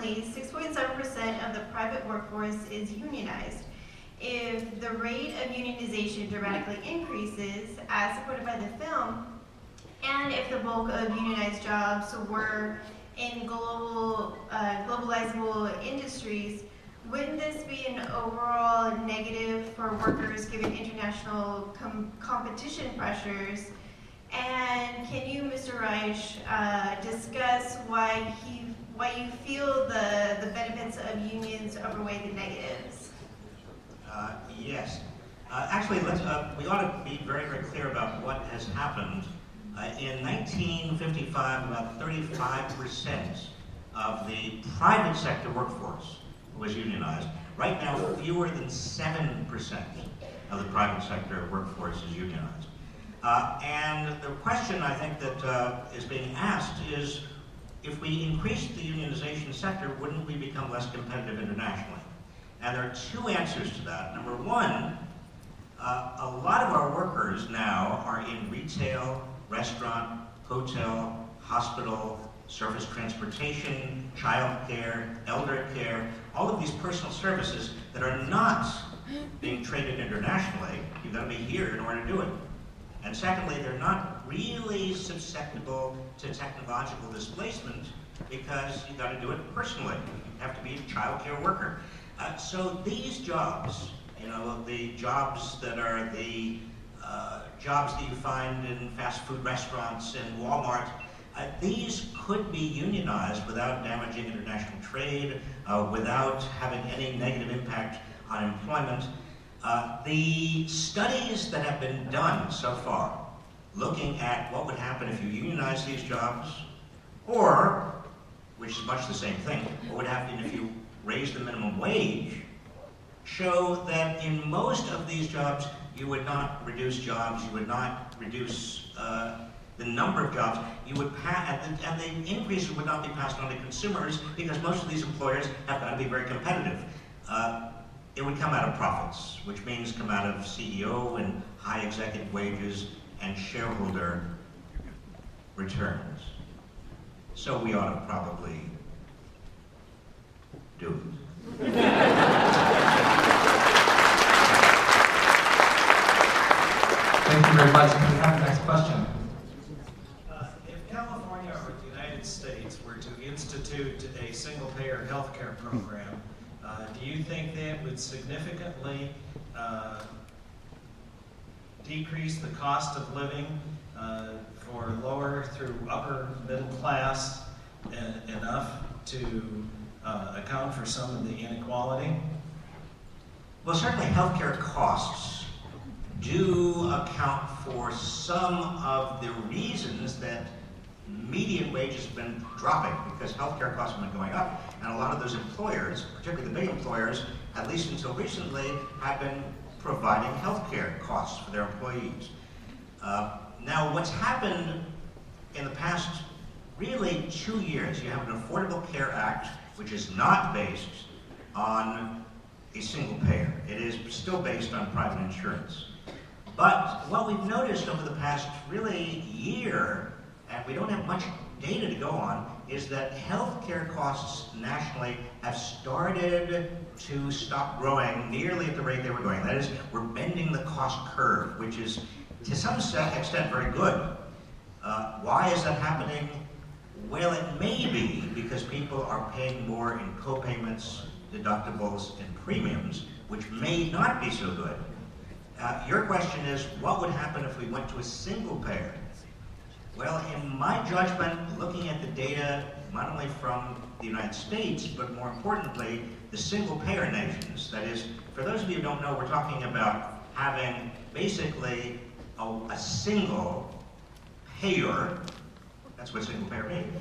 currently 6.7% of the private workforce is unionized. If the rate of unionization dramatically increases, as supported by the film, and if the bulk of unionized jobs were in globalizable industries, wouldn't this be an overall negative for workers given international competition pressures? And can you, Mr. Reich, discuss why you feel the benefits of unions outweigh the negatives? Yes. Actually, we ought to be very, very clear about what has happened. In 1955, about 35% of the private sector workforce was unionized. Right now, fewer than 7% of the private sector workforce is unionized. And the question I think that is being asked is, if we increase the unionization sector, wouldn't we become less competitive internationally? And there are two answers to that. Number one, a lot of our workers now are in retail, restaurant, hotel, hospital, surface transportation, child care, elder care, all of these personal services that are not being traded internationally. You've got to be here in order to do it. And secondly, they're not really susceptible to technological displacement because you've got to do it personally. You have to be a child care worker. So these jobs, you know, the jobs that are the jobs that you find in fast food restaurants and Walmart, these could be unionized without damaging international trade, without having any negative impact on employment. The studies that have been done so far, looking at what would happen if you unionize these jobs, or, which is much the same thing, what would happen if you raise the minimum wage, show that in most of these jobs, you would not reduce jobs, you would not reduce the number of jobs, you would and the increases would not be passed on to consumers because most of these employers have got to be very competitive. It would come out of profits, which means come out of CEO and high executive wages and shareholder returns. So we ought to probably do it. Thank you very much. Can we have the next question? If California or the United States were to institute a single-payer healthcare program, do you think that would significantly decrease the cost of living for lower through upper middle class enough to account for some of the inequality? Well, certainly healthcare costs do account for some of the reasons that median wages have been dropping, because healthcare costs have been going up, and a lot of those employers, particularly the big employers, at least until recently, have been providing healthcare costs for their employees. Now, what's happened in the past really 2 years, you have an Affordable Care Act, which is not based on a single payer. It is still based on private insurance. But what we've noticed over the past really year, and we don't have much data to go on, is that healthcare costs nationally have started to stop growing nearly at the rate they were going. That is, we're bending the cost curve, which is to some extent very good. Why is that happening? Well, it may be because people are paying more in co-payments, deductibles, and premiums, which may not be so good. Your question is, what would happen if we went to a single payer? Well, in my judgment, looking at the data, not only from the United States, but more importantly, the single payer nations. That is, for those of you who don't know, we're talking about having basically a single payer. That's what single payer means.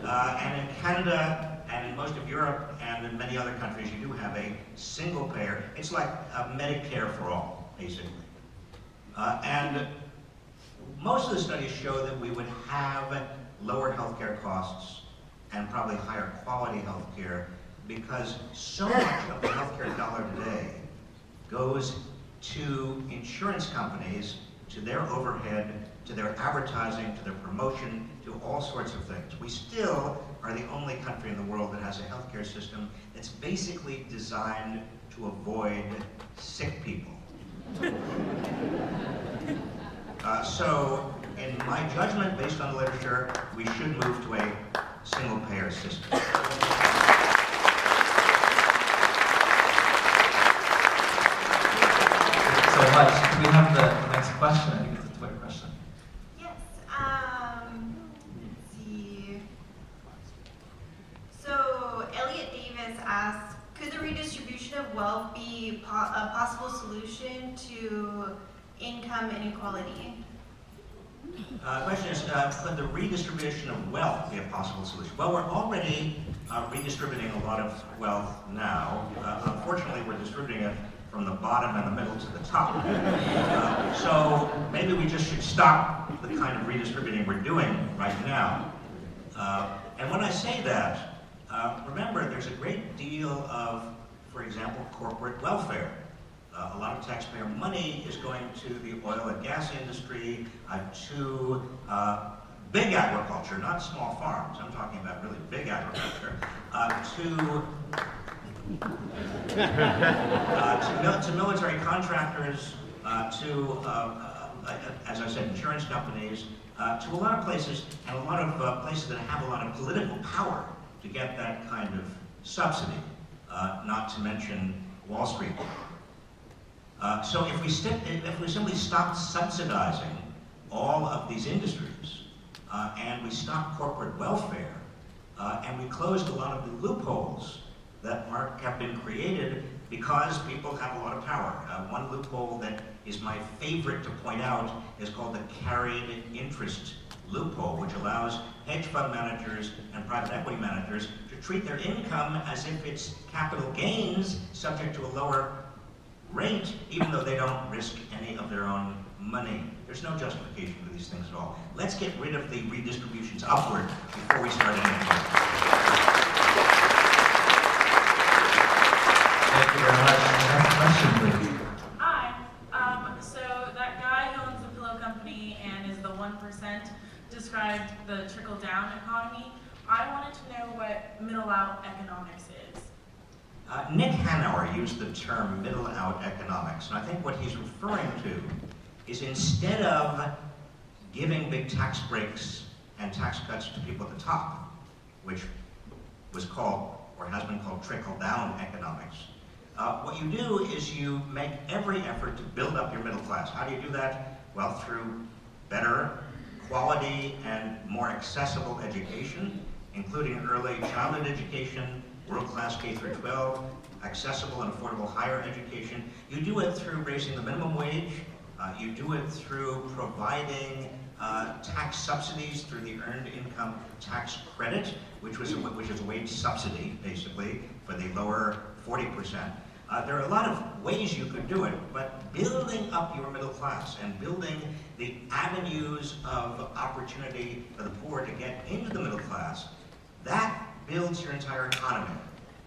And in Canada, and in most of Europe, and in many other countries, you do have a single payer. It's like a Medicare for all, basically. And most of the studies show that we would have lower healthcare costs and probably higher quality healthcare because so much of the healthcare dollar today goes to insurance companies, to their overhead, to their advertising, to their promotion, to all sorts of things. We still are the only country in the world that has a healthcare system that's basically designed to avoid sick people. So, in my judgment, based on the literature, we should move to a single-payer system. So much. Can we have the next question? I think it's a Twitter question. Yes. Let's see. So Elliot Davis asks, could the redistribution of wealth be a possible solution to income inequality? The question is, could the redistribution of wealth be a possible solution? Well, we're already redistributing a lot of wealth now. Unfortunately, we're distributing it from the bottom and the middle to the top. So maybe we just should stop the kind of redistributing we're doing right now. And when I say that, remember there's a great deal of, for example, corporate welfare. A lot of taxpayer money is going to the oil and gas industry, to big agriculture, not small farms. I'm talking about really big agriculture, to military contractors, as I said, insurance companies, to a lot of places, and a lot of places that have a lot of political power to get that kind of subsidy, not to mention Wall Street. So if we simply stopped subsidizing all of these industries, and we stopped corporate welfare, and we closed a lot of the loopholes that have been created because people have a lot of power. One loophole that is my favorite to point out is called the carried interest loophole, which allows hedge fund managers and private equity managers to treat their income as if it's capital gains subject to a lower rate, even though they don't risk any of their own money. There's no justification for these things at all. Let's get rid of the redistributions upward before we start anything. Thank you very much. Next question, please. Hi. So that guy who owns the pillow company and is the 1% described the trickle-down economy. I wanted to know what middle-out economics is. Nick Hanauer used the term middle-out economics, and I think what he's referring to is instead of giving big tax breaks and tax cuts to people at the top, which was called, or has been called, trickle-down economics, what you do is you make every effort to build up your middle class. How do you do that? Well, through better quality and more accessible education, including early childhood education, world-class K through 12, accessible and affordable higher education. You do it through raising the minimum wage. You do it through providing tax subsidies through the Earned Income Tax Credit, which is a wage subsidy, basically, for the lower 40%. There are a lot of ways you could do it, but building up your middle class and building the avenues of opportunity for the poor to get into the middle class, that builds your entire economy.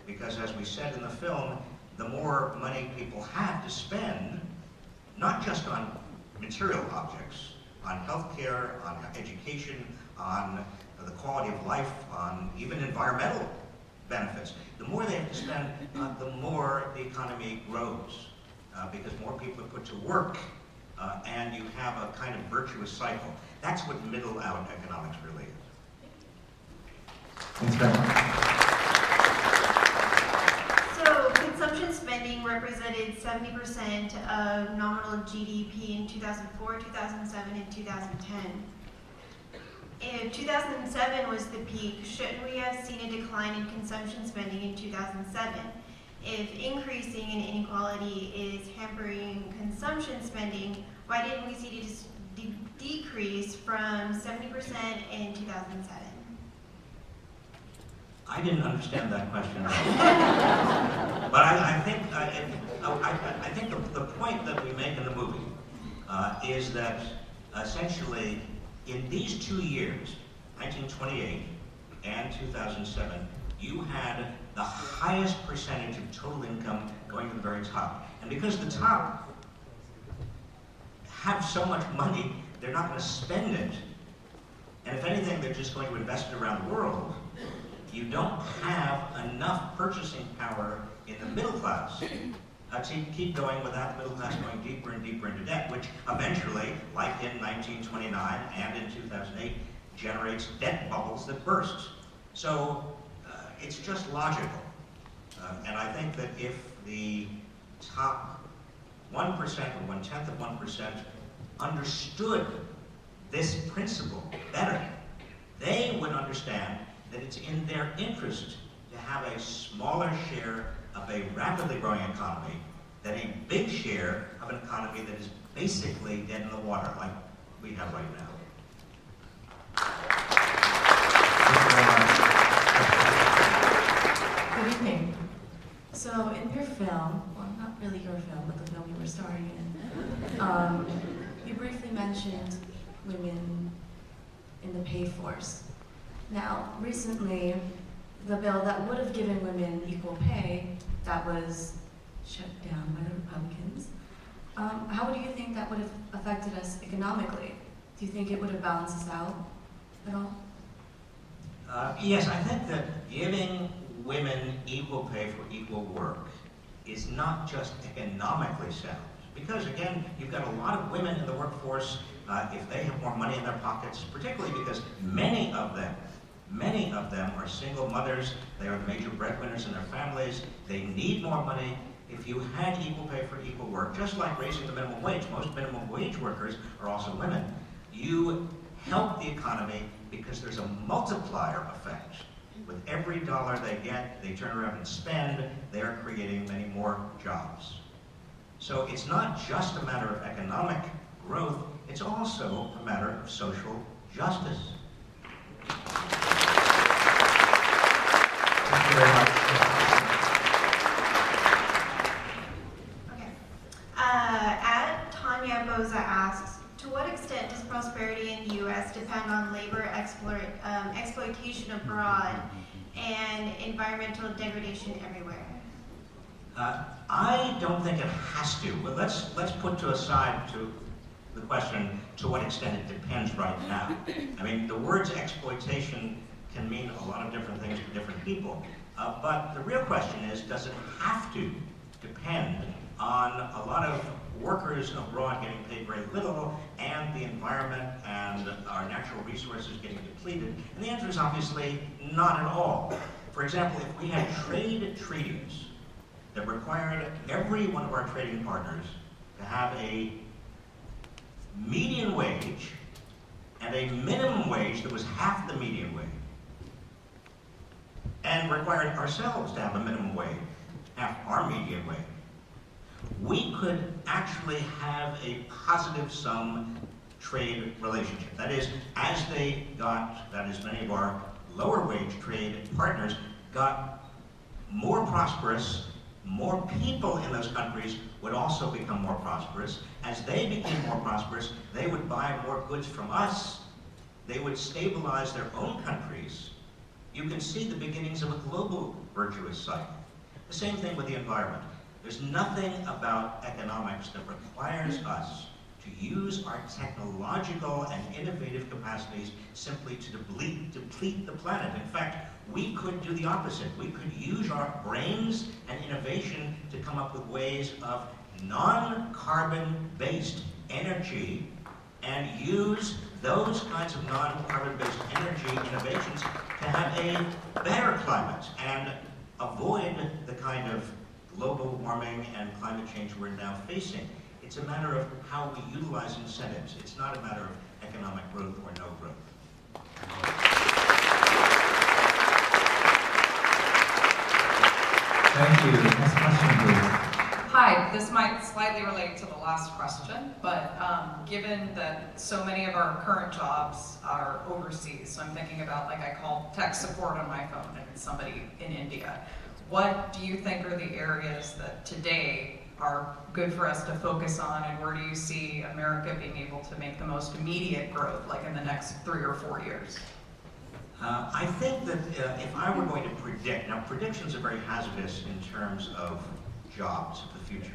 Because as we said in the film, the more money people have to spend, not just on material objects, on healthcare, on education, on the quality of life, on even environmental benefits, the more they have to spend, the more the economy grows. Because more people are put to work, and you have a kind of virtuous cycle. That's what middle-out economics really is. Thanks very much. So consumption spending represented 70% of nominal GDP in 2004, 2007, and 2010. If 2007 was the peak, shouldn't we have seen a decline in consumption spending in 2007? If increasing in inequality is hampering consumption spending, why didn't we see it decrease from 70% in 2007? I didn't understand that question. But I think the point that we make in the movie is that essentially in these 2 years, 1928 and 2007, you had the highest percentage of total income going to the very top. And because the top have so much money, they're not going to spend it. And if anything, they're just going to invest it around the world. You don't have enough purchasing power in the middle class to keep going without the middle class going deeper and deeper into debt, which eventually, like in 1929 and in 2008, generates debt bubbles that burst. So it's just logical. And I think that if the top 1% or 1/10 of 1% understood this principle better, they would understand that it's in their interest to have a smaller share of a rapidly growing economy than a big share of an economy that is basically dead in the water, like we have right now. Good evening. So in your film, well, not really your film, but the film you were starring in, you briefly mentioned women in the pay force. Now, recently, the bill that would have given women equal pay, that was shut down by the Republicans. How do you think that would have affected us economically? Do you think it would have balanced us out at all? Yes, I think that giving women equal pay for equal work is not just economically sound. Because again, you've got a lot of women in the workforce, if they have more money in their pockets, particularly because many of them are single mothers, they are the major breadwinners in their families, they need more money. If you had equal pay for equal work, just like raising the minimum wage, most minimum wage workers are also women, you help the economy because there's a multiplier effect. With every dollar they get, they turn around and spend, they are creating many more jobs. So it's not just a matter of economic growth, it's also a matter of social justice. Thank you very much. Okay. Tanya Boza asks, to what extent does prosperity in the U.S. depend on labor exploitation abroad and environmental degradation everywhere? I don't think it has to. But let's put to aside to the question to what extent it depends right now. I mean, the words exploitation can mean a lot of different things to different people. But the real question is, does it have to depend on a lot of workers abroad getting paid very little and the environment and our natural resources getting depleted? And the answer is obviously not at all. For example, if we had trade treaties that required every one of our trading partners to have a median wage and a minimum wage that was half the median wage, and required ourselves to have a minimum wage, half our median wage, we could actually have a positive sum trade relationship. That is, as they got, that is, many of our lower wage trade partners got more prosperous, more people in those countries would also become more prosperous. As they became more prosperous, they would buy more goods from us. They would stabilize their own countries. You can see the beginnings of a global virtuous cycle. The same thing with the environment. There's nothing about economics that requires us to use our technological and innovative capacities simply to deplete the planet. In fact, we could do the opposite. We could use our brains and innovation to come up with ways of non-carbon-based energy and use those kinds of non-carbon-based energy innovations to have a better climate and avoid the kind of global warming and climate change we're now facing. It's a matter of how we utilize incentives. It's not a matter of economic growth or no growth. Thank you. Next question, please. Hi, this might slightly relate to the last question, but given that so many of our current jobs are overseas, so I'm thinking about, like, I call tech support on my phone and it's somebody in India. What do you think are the areas that today are good for us to focus on, and where do you see America being able to make the most immediate growth, like in the next 3 or 4 years? I think that if I were going to predict, now predictions are very hazardous in terms of jobs of the future.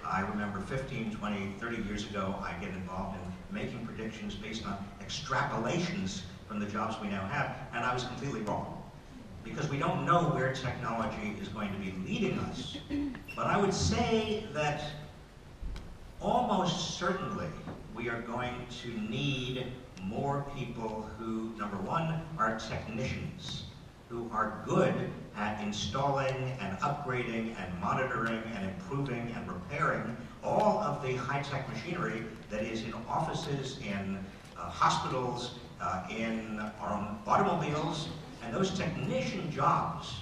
I remember 15, 20, 30 years ago, I get involved in making predictions based on extrapolations from the jobs we now have, and I was completely wrong. Because we don't know where technology is going to be leading us. But I would say that almost certainly we are going to need more people who, number one, are technicians, who are good at installing and upgrading and monitoring and improving and repairing all of the high-tech machinery that is in offices, in hospitals, in our own automobiles. And those technician jobs,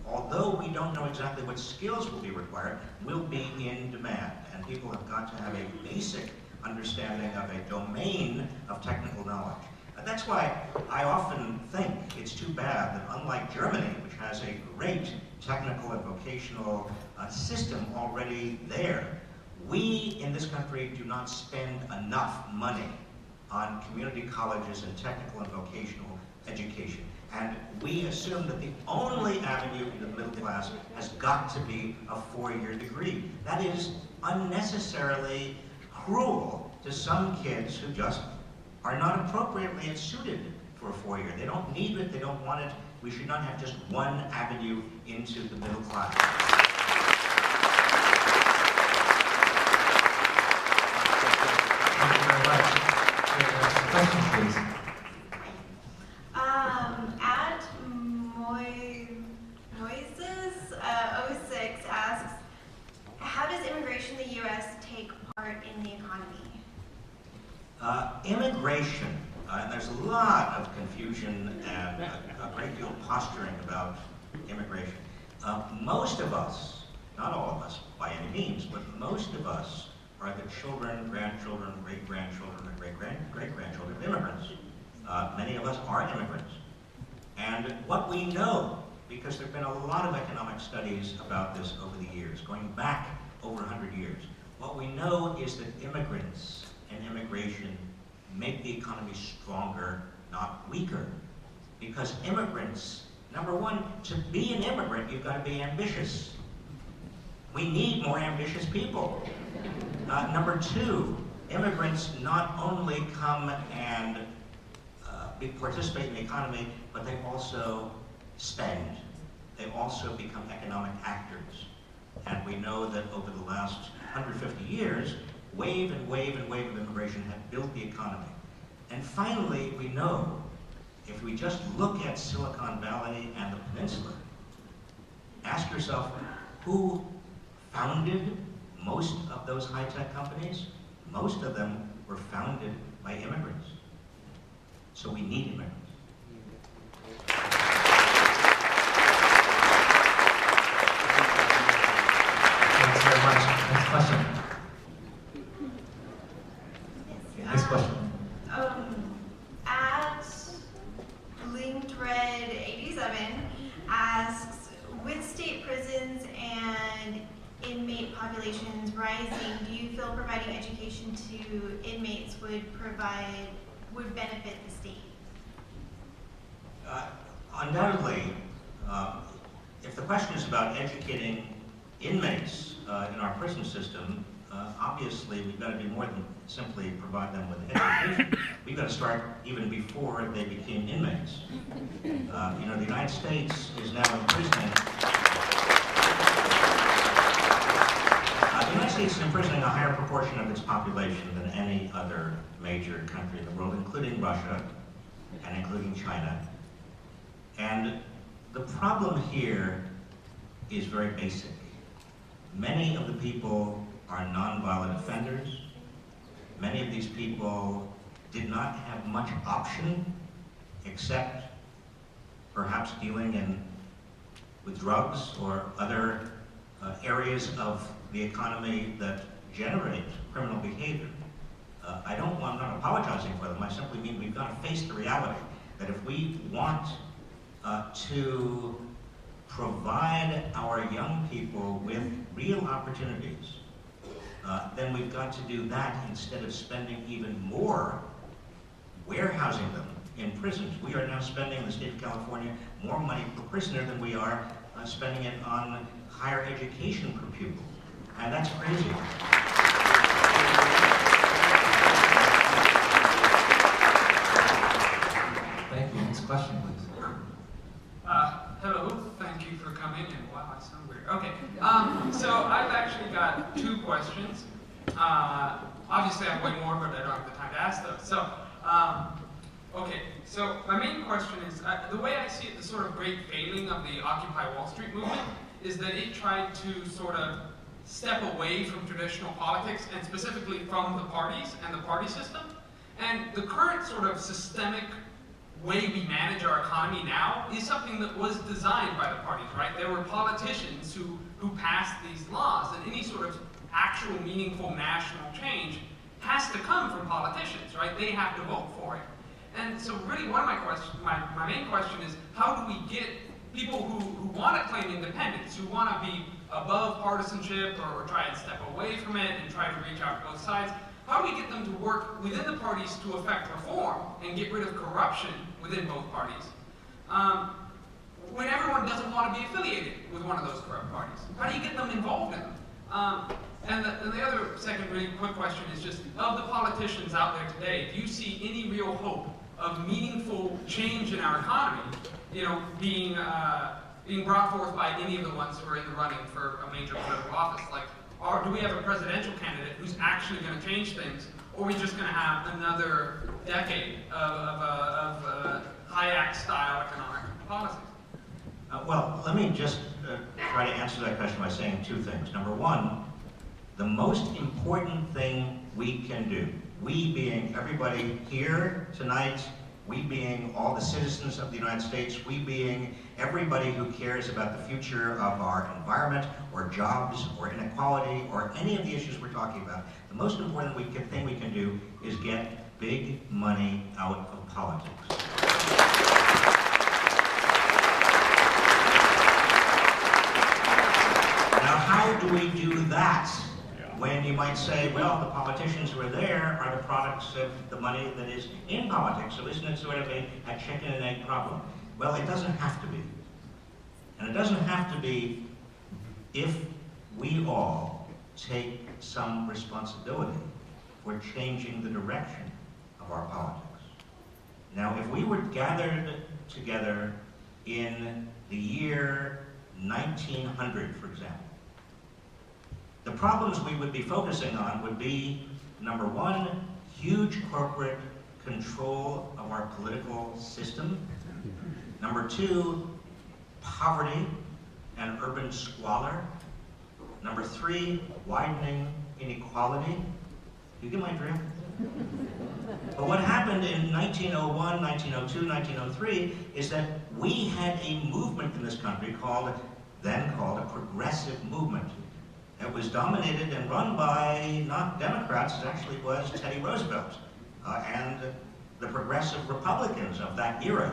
although we don't know exactly what skills will be required, will be in demand. And people have got to have a basic understanding of a domain of technical knowledge. And that's why I often think it's too bad that unlike Germany, which has a great technical and vocational system already there, we in this country do not spend enough money on community colleges and technical and vocational education. And we assume that the only avenue in the middle class has got to be a 4-year degree. That is unnecessarily cruel to some kids who just are not appropriately suited for a 4-year. They don't need it, they don't want it. We should not have just one avenue into the middle class. Thank you very much. Question, please. At Moises 06 asks, how does immigration in the U.S. take part in the economy? Immigration, and there's a lot of confusion and a great deal of posturing about immigration. Most of us, not all of us by any means, but most of us are the children, grandchildren, great-grandchildren, and great-great-grandchildren of immigrants. Many of us are immigrants. And what we know, because there have been a lot of economic studies about this over the years, going back over 100 years, what we know is that immigrants and immigration make the economy stronger, not weaker. Because immigrants, number one, to be an immigrant, you've got to be ambitious. We need more ambitious people. Number two, immigrants not only come and participate in the economy, but they also spend. They also become economic actors. And we know that over the last 150 years, wave and wave and wave of immigration have built the economy. And finally, we know, if we just look at Silicon Valley and the peninsula, ask yourself, who founded most of those high-tech companies? Most of them were founded by immigrants. So we need immigrants. Thanks very much. Next question. Next question. At LinkedRed87 asks, with state prisons and inmate populations rising, do you feel providing education to inmates would benefit the state? Undoubtedly, if the question is about educating inmates in our prison system, obviously we've got to do more than simply provide them with education. We've got to start even before they became inmates. The United States is now imprisoning. The United States is imprisoning a higher proportion of its population than any other major country in the world, including Russia and including China. And the problem here is very basic. Many of the people are nonviolent offenders. Many of these people did not have much option except perhaps dealing with drugs or other areas of the economy that generate criminal behavior. I'm not apologizing for them. I simply mean we've got to face the reality that if we want to provide our young people with real opportunities, then we've got to do that instead of spending even more warehousing them in prisons. We are now spending in the state of California more money per prisoner than we are spending it on higher education per pupil. And that's crazy. question, please. Hello, thank you for coming, and wow, I sound weird. Okay, so I've actually got two questions. Obviously I have way more, but I don't have the time to ask those. So, okay, so my main question is, the way I see it, the sort of great failing of the Occupy Wall Street movement is that it tried to sort of step away from traditional politics, and specifically from the parties and the party system. And the current sort of systemic way we manage our economy now is something that was designed by the parties, right? There were politicians who passed these laws, and any sort of actual meaningful national change has to come from politicians, right? They have to vote for it. And so really one of my main question is, how do we get people who want to claim independence, who want to be above partisanship or try and step away from it and try to reach out to both sides, how do we get them to work within the parties to effect reform and get rid of corruption within both parties? When everyone doesn't want to be affiliated with one of those corrupt parties, how do you get them involved in them? And the other second really quick question is just, of the politicians out there today, do you see any real hope of meaningful change in our economy, you know, being brought forth by any of the ones who are in the running for a major political office? Like, or do we have a presidential candidate who's actually going to change things, or are we just going to have another decade of Hayek-style economic policies? Well, let me just try to answer that question by saying two things. Number one, the most important thing we can do, we being everybody here tonight, we being all the citizens of the United States, we being everybody who cares about the future of our environment, or jobs, or inequality, or any of the issues we're talking about, the most important thing we can do is get big money out of politics. Now, how do we do that? When you might say, well, the politicians who are there are the products of the money that is in politics, so isn't it sort of a chicken and egg problem? Well, it doesn't have to be. And it doesn't have to be if we all take some responsibility for changing the direction of our politics. Now, if we were gathered together in the year 1900, for example, the problems we would be focusing on would be, number one, huge corporate control of our political system. Number two, poverty and urban squalor. Number three, widening inequality. You get my drift? But what happened in 1901, 1902, 1903 is that we had a movement in this country then called a progressive movement. It was dominated and run by not Democrats, it actually was Teddy Roosevelt and the progressive Republicans of that era.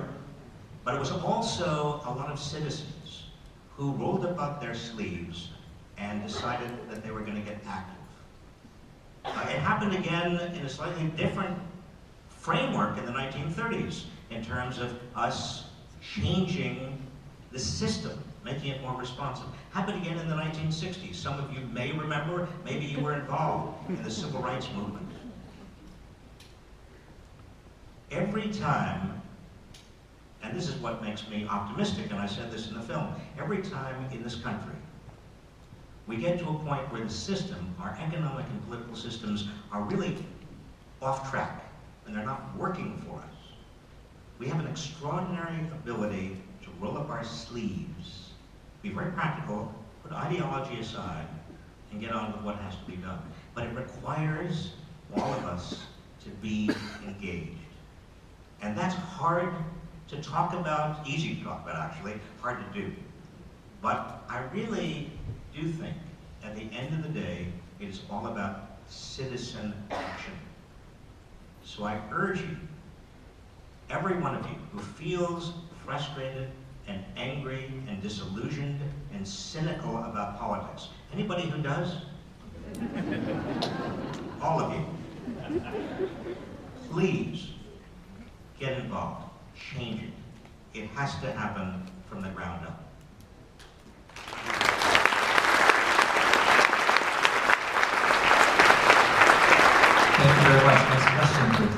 But it was also a lot of citizens who rolled up their sleeves and decided that they were going to get active. It happened again in a slightly different framework in the 1930s in terms of us changing the system, making it more responsive. Happened again in the 1960s. Some of you may remember, maybe you were involved in the civil rights movement. Every time, and this is what makes me optimistic, and I said this in the film, every time in this country we get to a point where the system, our economic and political systems, are really off track and they're not working for us, we have an extraordinary ability to roll up our sleeves, be very practical, put ideology aside, and get on with what has to be done. But it requires all of us to be engaged. And that's hard to talk about, easy to talk about actually, hard to do. But I really do think, at the end of the day, it is all about citizen action. So I urge you, every one of you who feels frustrated and angry and disillusioned and cynical about politics. Anybody who does? All of you. Please get involved, change it. It has to happen from the ground up. Thank you very much. Next question, please.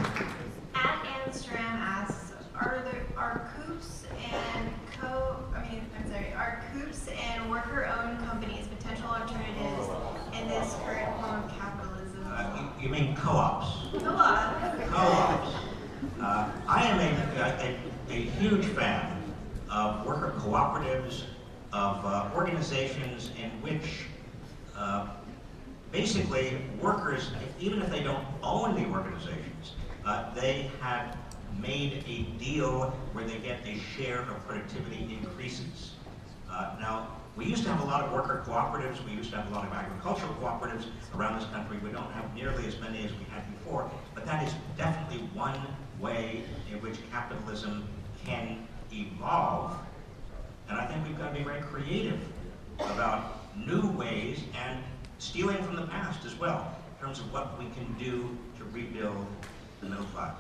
Ann Stram asks, are mean co-ops? Co-op. Co-ops. I am a huge fan of worker cooperatives, of organizations in which basically workers, even if they don't own the organizations, they have made a deal where they get a share of productivity increases. Now, we used to have a lot of worker cooperatives, we used to have a lot of agricultural cooperatives around this country. We don't have nearly as many as we had before, but that is definitely one way in which capitalism can evolve. And I think we've got to be very creative about new ways and stealing from the past as well, in terms of what we can do to rebuild the middle class.